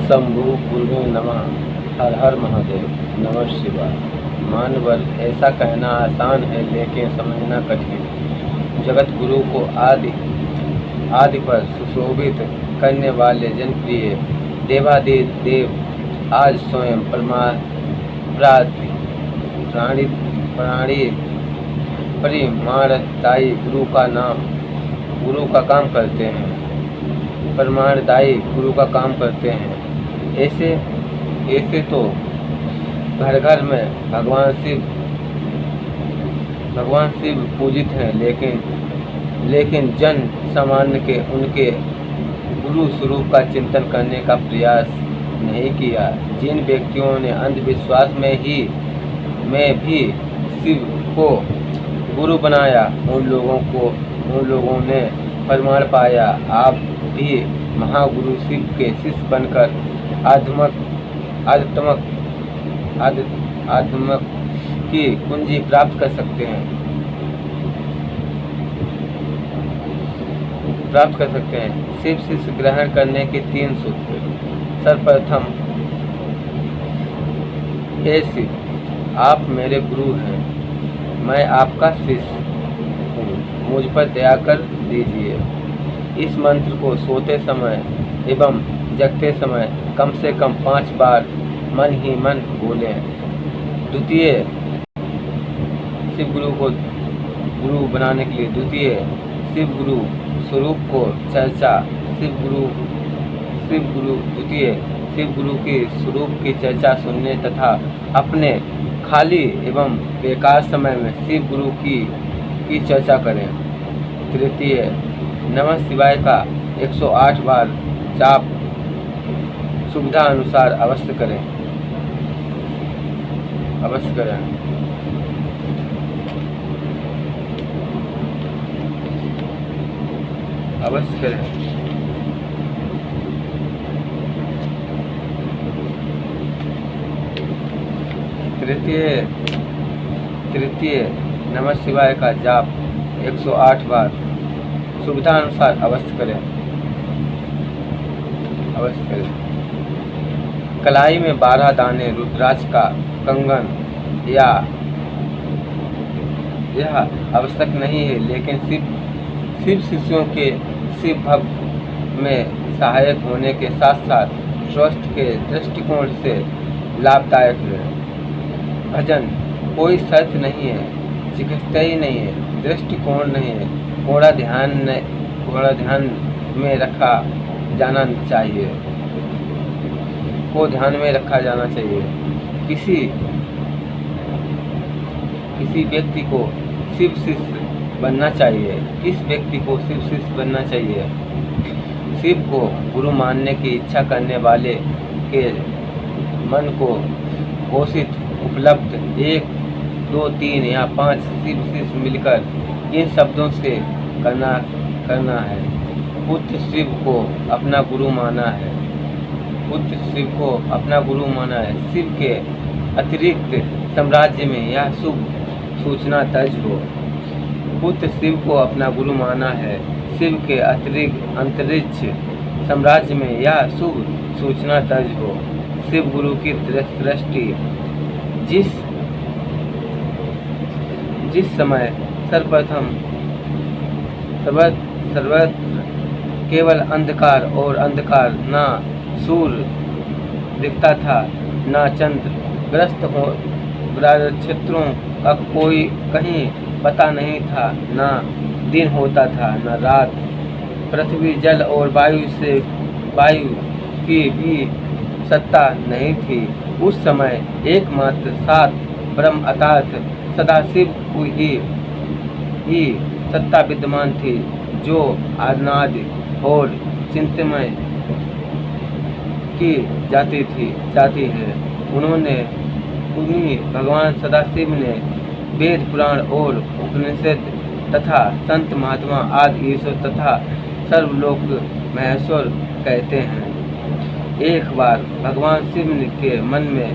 शंभु गुरुवे नमः। हर हर महादेव। नमः शिवाय। मानवर ऐसा कहना आसान है लेकिन समझना कठिन। जगत गुरु को आदि पर सुशोभित करने वाले जनप्रिय देवादिदेव देव आज स्वयं परिमाणदायी गुरु का काम करते हैं। परमाणदायी गुरु का काम करते हैं। ऐसे तो घर घर में भगवान शिव पूजित हैं, लेकिन जन सामान्य के उनके गुरु स्वरूप का चिंतन करने का प्रयास नहीं किया। जिन व्यक्तियों ने अंधविश्वास में भी शिव को गुरु बनाया, उन लोगों ने प्रमाण पाया। आप भी महागुरु शिव के शिष्य बनकर आध्यात्म की कुंजी प्राप्त कर सकते हैं। शिव शिष्य ग्रहण करने के 3 सूत्र। सर्वप्रथम, हे शिव, आप मेरे गुरु हैं, मैं आपका शिष्य हूँ, मुझ पर दया कर दीजिए। इस मंत्र को सोते समय एवं जगते समय कम से कम 5 बार मन ही मन बोलें। द्वितीय, शिव गुरु को गुरु बनाने के लिए द्वितीय शिव गुरु स्वरूप को चर्चा। द्वितीय शिव गुरु के स्वरूप की चर्चा सुनने तथा अपने खाली एवं बेकार समय में शिव गुरु की चर्चा करें। तृतीय, नमः शिवाय का 108 बार जाप सुविधा अनुसार अवश्य करें। तृतीय, नमः शिवाय का जाप 108 बार सुविधा अनुसार अवश्य करें। कलाई में 12 दाने रुद्राक्ष का कंगन यह आवश्यक नहीं है, लेकिन शिव शिष्यों के शिव भक्त में सहायक होने के साथ साथ स्वास्थ्य के दृष्टिकोण से लाभदायक है। भजन कोई शर्त नहीं है, चिकित्सा ही नहीं है, दृष्टिकोण नहीं है, थोड़ा ध्यान में रखा जाना चाहिए। किसी व्यक्ति को शिव शिष्य बनना चाहिए। किस व्यक्ति को शिव शिष्य बनना चाहिए? शिव को गुरु मानने की इच्छा करने वाले के मन को घोषित उपलब्ध 1, 2, 3 या 5 शिव शिष्य मिलकर इन शब्दों से करना है। पुत्र शिव को अपना गुरु माना है। शिव के अतिरिक्त साम्राज्य में यह शुभ सूचना दर्ज हो। पुत्र शिव को अपना गुरु माना है। शिव के अतिरिक्त अंतरिक्ष साम्राज्य में यह शुभ सूचना दर्ज हो। शिव गुरु की दृष्टि जिस समय सर्वत्र केवल अंधकार और अंधकार, ना सूर्य दिखता था, ना चंद्र, ग्रह क्षेत्रों का कोई कहीं पता नहीं था, ना दिन होता था ना रात, पृथ्वी जल और वायु की भी सत्ता नहीं थी। उस समय एकमात्र सात ब्रह्म अर्थात सदाशिव ही सत्ता विद्यमान थी, जो अनादि और चिंतमय की जाती है। उन्हीं भगवान सदाशिव ने वेद पुराण और उपनिषद तथा संत महात्मा आदि ईश्वर तथा सर्वलोक महेश्वर कहते हैं। एक बार भगवान शिव के मन में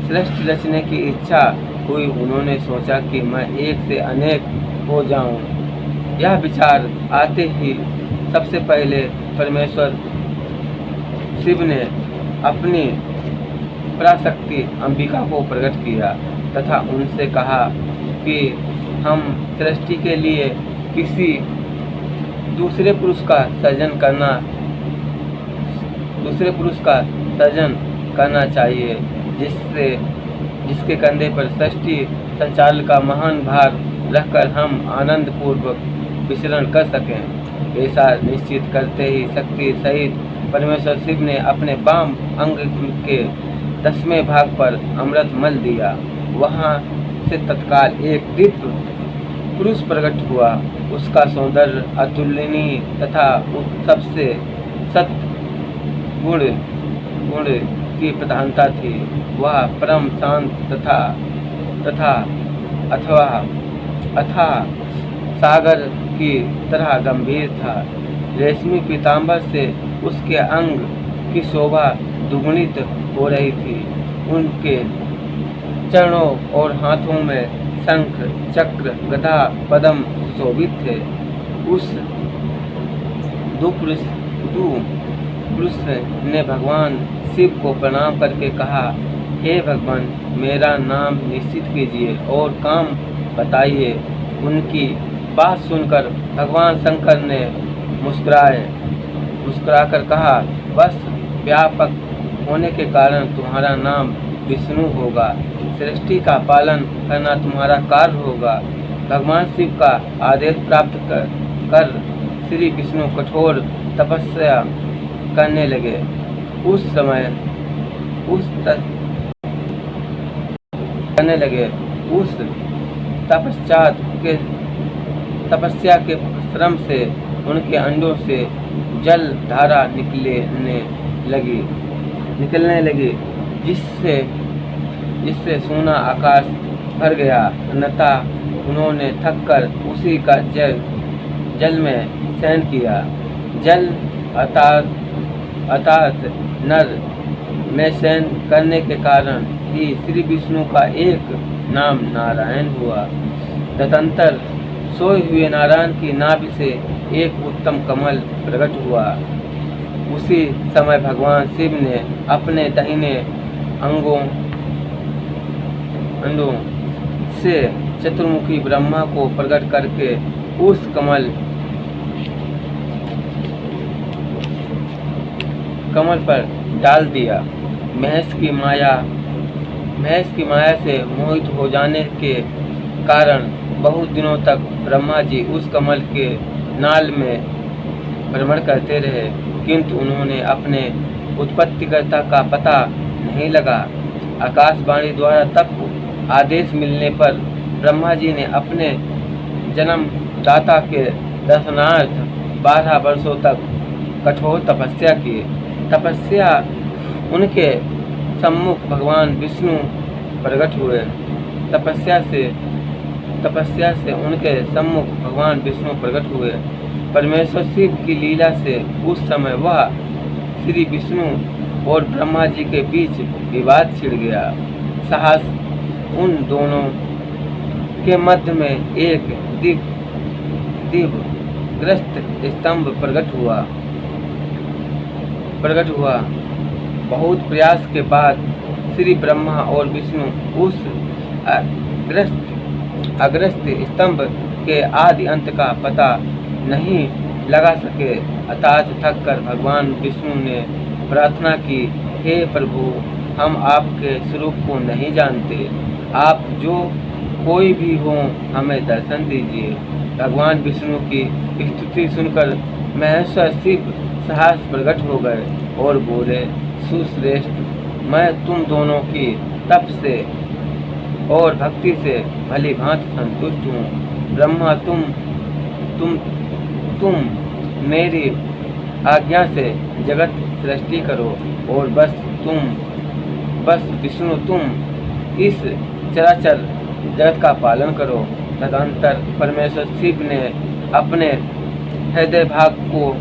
सृष्टि रचने की इच्छा हुई। उन्होंने सोचा कि मैं एक से अनेक हो जाऊं। यह विचार आते ही सबसे पहले परमेश्वर शिव ने अपनी पराशक्ति अंबिका को प्रकट किया तथा उनसे कहा कि हम सृष्टि के लिए किसी दूसरे पुरुष का सृजन करना चाहिए जिसके कंधे पर सृष्टि संचालन का महान भार रखकर हम आनंद पूर्वक विचरण कर सकें। ऐसा निश्चित करते ही शक्ति सहित परमेश्वर शिव ने अपने वाम अंग के 10वें भाग पर अमृत मल दिया। वहाँ से तत्काल एक दिव्य पुरुष प्रकट हुआ। उसका सौंदर्य अतुलनीय तथा सबसे सत्य गुण की प्रधानता थी। वह परम शांत तथा अथाह सागर की तरह गंभीर था। रेशमी पीताम्बर से उसके अंग की शोभा दुगुणित हो रही थी। उनके चरणों और हाथों में शंख चक्र गदा पद्म सुशोभित थे। उस पुरुष ने भगवान शिव को प्रणाम करके कहा, हे भगवान, मेरा नाम निश्चित कीजिए और काम बताइए। उनकी बात सुनकर भगवान शंकर ने मुस्कुराकर कहा, बस व्यापक होने के कारण तुम्हारा नाम विष्णु होगा। सृष्टि का पालन करना तुम्हारा कार्य होगा। भगवान शिव का आदेश प्राप्त कर श्री विष्णु कठोर तपस्या करने लगे। उस तपस्या के श्रम से उनके अंडों से जल धारा निकलने लगी जिससे सूना आकाश भर गया। अन्यथा उन्होंने थककर उसी का जल में शयन किया। जल अर्थात नर में शयन करने के कारण ही श्री विष्णु का एक नाम नारायण हुआ। तदंतर सोए हुए नारायण की नाभि से एक उत्तम कमल प्रकट हुआ। उसी समय भगवान शिव ने अपने दाहिने अंगों से चतुर्मुखी ब्रह्मा को प्रकट करके उस कमल पर डाल दिया। महेश की माया से मोहित हो जाने के कारण बहुत दिनों तक ब्रह्मा जी उस कमल के नाल में भ्रमण करते रहे, किंतु उन्होंने अपने उत्पत्तिकर्ता का पता नहीं लगा। आकाशवाणी द्वारा तब आदेश मिलने पर ब्रह्मा जी ने अपने जन्मदाता के दर्शनार्थ 12 वर्षों तक कठोर तपस्या की। तपस्या उनके सम्मुख भगवान विष्णु प्रकट हुए। तपस्या से उनके सम्मुख भगवान विष्णु प्रकट हुए। परमेश्वर शिव की लीला से उस समय वह श्री विष्णु और ब्रह्मा जी के बीच विवाद छिड़ गया। साहस उन दोनों के मध्य में एक दिव्यग्रस्त स्तंभ प्रकट हुआ। बहुत प्रयास के बाद श्री ब्रह्मा और विष्णु उस अग्रस्त स्तंभ के आदि अंत का पता नहीं लगा सके। अर्थात थक कर भगवान विष्णु ने प्रार्थना की, हे प्रभु, हम आपके स्वरूप को नहीं जानते। आप जो कोई भी हो हमें दर्शन दीजिए। भगवान विष्णु की स्तुति सुनकर महेश्वर शिव साहस प्रकट हो गए और बोले, सुश्रेष्ठ, मैं तुम दोनों की तप से और भक्ति से भली भांति संतुष्ट हूँ। ब्रह्मा, तुम मेरी आज्ञा से जगत सृष्टि करो और बस विष्णु तुम इस चराचर जगत का पालन करो। तदंतर परमेश्वर शिव ने अपने हृदय भाग को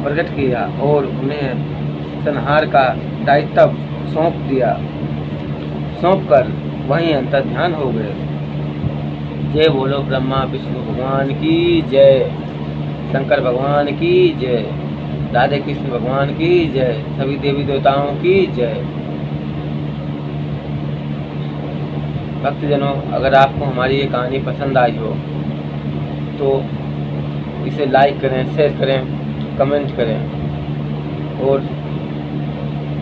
प्रकट किया और उन्हें संहार का दायित्व सौंप कर वहीं अंतर ध्यान हो गए। जय बोलो ब्रह्मा विष्णु भगवान की जय, शंकर भगवान की जय। राधे कृष्ण भगवान की जय, सभी देवी देवताओं की जय। भक्तजनों, अगर आपको हमारी ये कहानी पसंद आई हो तो इसे लाइक करें, शेयर करें, कमेंट करें और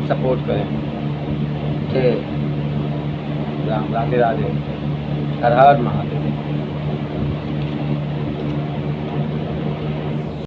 सपोर्ट करें। जय राम, राधे राधे, हर हर महादेव।